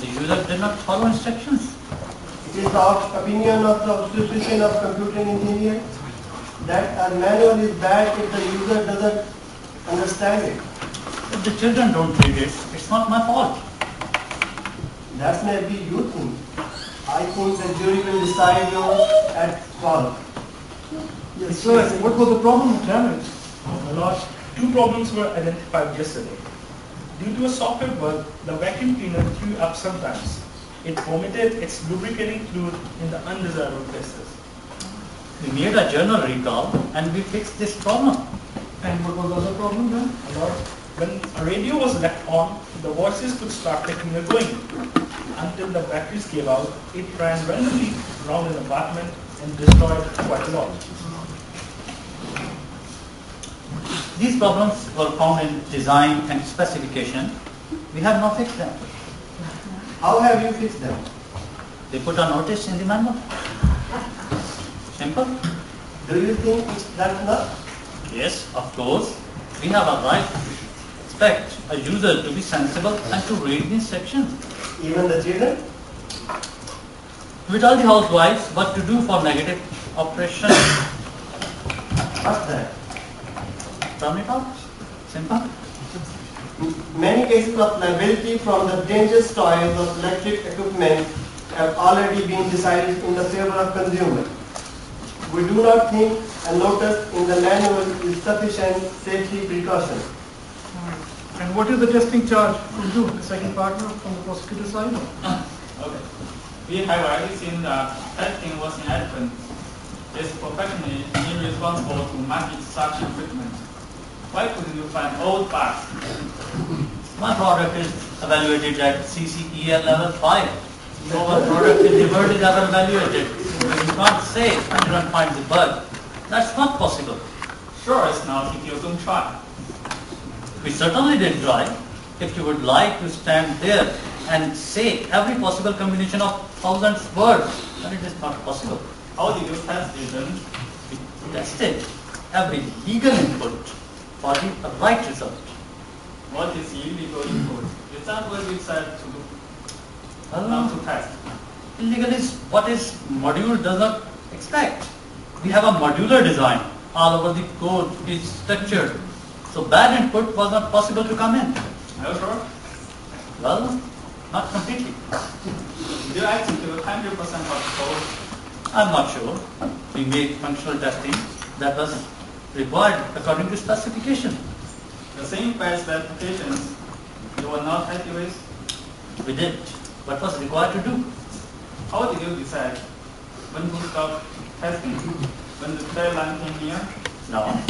The user did not follow instructions. It is the opinion of the Association of Computer Engineers that a manual is bad if the user doesn't understand it. If the children don't read it, it's not my fault. That may be you think. I think the jury will decide yours at fault. Yes, sir. What was the problem with damage? My lord, two problems were identified yesterday. Due to a software bug, the vacuum cleaner threw up sometimes. It vomited its lubricating fluid in the undesirable places. We made a journal recall and we fixed this problem. And what was the other problem then? My lord, when a radio was left on, the voices could start the cleaner going. Until the batteries gave out, it ran randomly around an apartment and destroyed quite a lot. These problems were found in design and specification. We have now fixed them. How have you fixed them? They put a notice in the manual. Simple. Do you think that's enough? Yes, of course. We have a right to expect a user to be sensible and to read the instructions. Even the children? We tell the housewives what to do for negative operation. What's that? Turn it out. Simple. Many cases of liability from the dangerous toys of electric equipment have already been decided in the favor of consumer. We do not think a notice in the manual is sufficient safety precaution. And what is the testing charge from you, the second partner from the prosecutor side? Okay. We have already seen that testing was inadequate. It's professionally irresponsible to market such equipment. Why couldn't you find old parts? My product is evaluated at CCEL level 5. So our product in the world is ever evaluated. You can't say until one finds the bug. That's not possible. Sure, it's not if you don't try. We certainly did try. If you would like to stand there and say every possible combination of thousands of words, then it is not possible. How did you test it then? We tested every legal input for the right result. What is illegal input? Is that what we said to do? Well, Not to test. illegal is what is module does not expect. We have a modular design. All over the code is structured. So bad input was not possible to come in. Are you sure? Well, not completely. Did you execute 100% of code? I'm not sure. We made functional testing that was required according to specification. The same batch specifications you were not happy with? We did what was required to do. How did you decide when to stop testing? When the deadline came near? Now,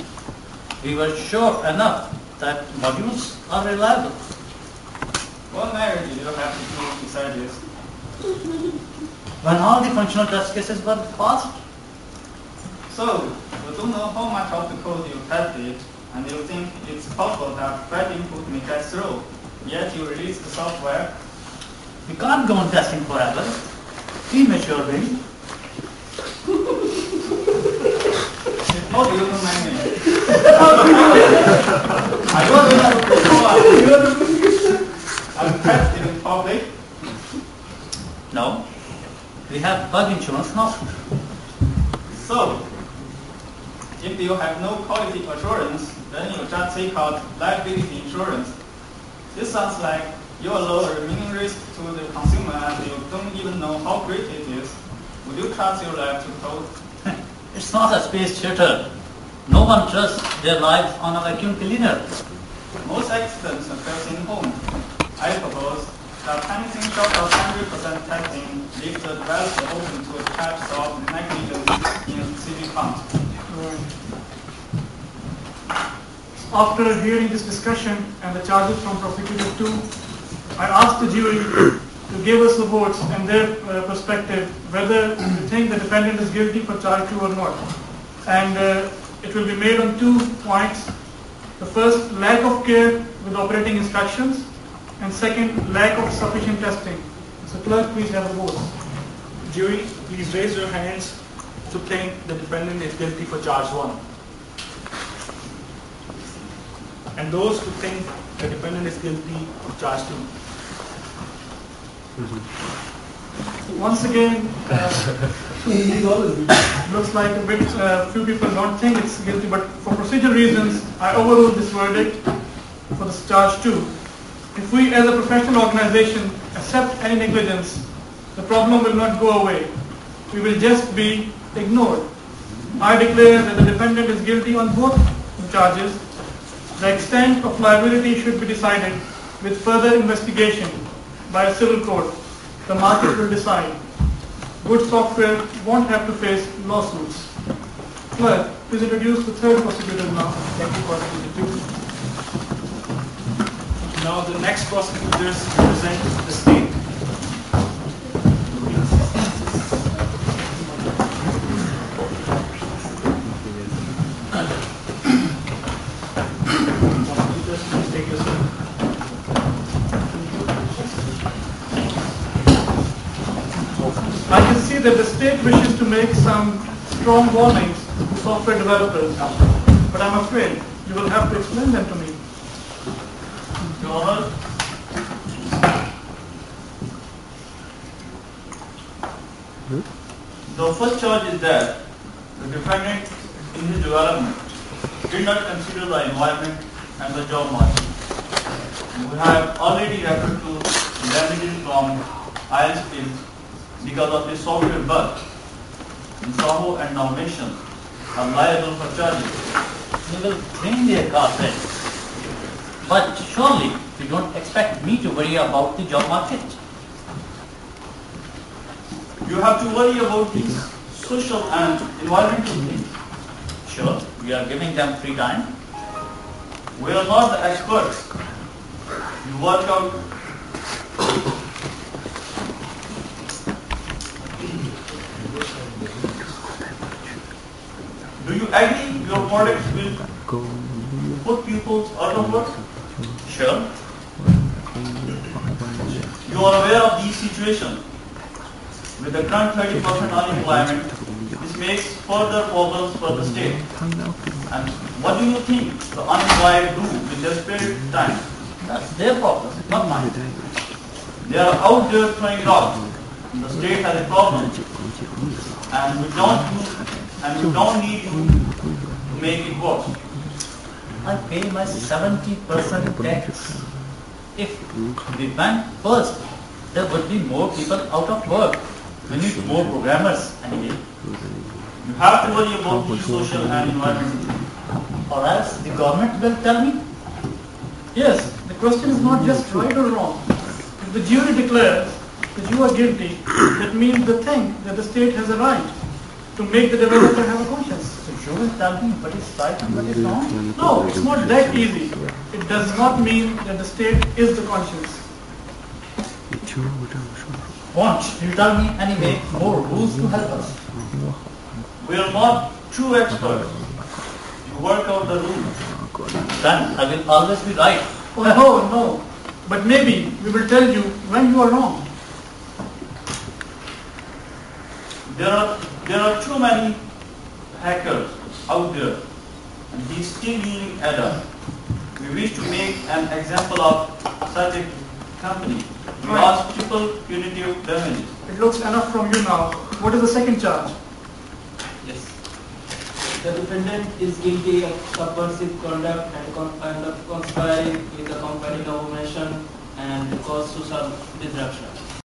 we were sure enough that modules are reliable. What measure did you have to do to decide this? When all the functional test cases were passed, So, you don't know how much of the code you tested, and you think it's possible that bad input may get through, yet you release the software. we can't go on testing forever. Prematurely. How do you know my name? I don't know. Are you tested in public? No. We have bug insurance now. So, if you have no quality assurance, then you just take out liability insurance. This sounds like you allow a remaining risk to the consumer and you don't even know how great it is. Would you trust your life to code? It's not a space theater. No one trusts their lives on a vacuum cleaner. Most accidents occur in home. I propose that anything short of 100% testing leaves the developer open to a types of negligence in city count. After hearing this discussion and the charges from prosecutor 2, I asked the jury to give us the votes and their perspective whether they think the defendant is guilty for charge 2 or not. And it will be made on 2 points. The first, lack of care with operating instructions, and second, lack of sufficient testing. So clerk, please have the votes. Jury, please raise your hands to think the defendant is guilty for charge 1. And those who think the defendant is guilty of charge 2. Once again, looks like a bit, few people don't think it's guilty, but for procedural reasons, I overrule this verdict for this charge too. If we as a professional organization accept any negligence, the problem will not go away. We will just be ignored. I declare that the defendant is guilty on both charges. The extent of liability should be decided with further investigation by a civil court. The market will decide. Good software won't have to face lawsuits. Clerk, please introduce the third prosecutor now. Thank you, prosecutor. Now the next prosecutors represent the state. Prosecutors, please take your seat. I can see that the state wishes to make some strong warnings to software developers, but I'm afraid you will have to explain them to me. Your Honor, the first charge is that the defendant in his development did not consider the environment and the job market. We have already referred to damages from ICSS because of the software bug. Saho and Nomination are liable for charges. We will bring their carpet. But surely you don't expect me to worry about the job market. You have to worry about these social and environmental things. Sure, we are giving them free time. We are not the experts. You work out. Do you agree your products will put people out of work? Sure. You are aware of these situations. With the current 30% unemployment, this makes further problems for the state. And what do you think the unemployed do with their spare time? That's their problem, not mine. They are out there throwing rocks. The state has a problem. And we don't need you to make it worse. I pay my 70% tax. If we went first, there would be more people out of work. We need more programmers anyway. You have to worry about the social and environmental. Or else the government will tell me. Yes, the question is not just right or wrong. If the jury declares that you are guilty, that means the thing that the state has a right to make the developer have a conscience. So you will tell me what is right and what is wrong? No, it's not that easy. It does not mean that the state is the conscience. Won't you tell me anyway more rules to help us? We are not true experts. You work out the rules. Then I will always be right. Oh no, but maybe we will tell you when you are wrong. There are too many hackers out there, and he's still using Ada. We wish to make an example of such a company. We ask triple punitive damages. It looks enough from you now. What is the second charge? Yes. The defendant is guilty of subversive conduct and conspiring with the company domination and cause social disruption.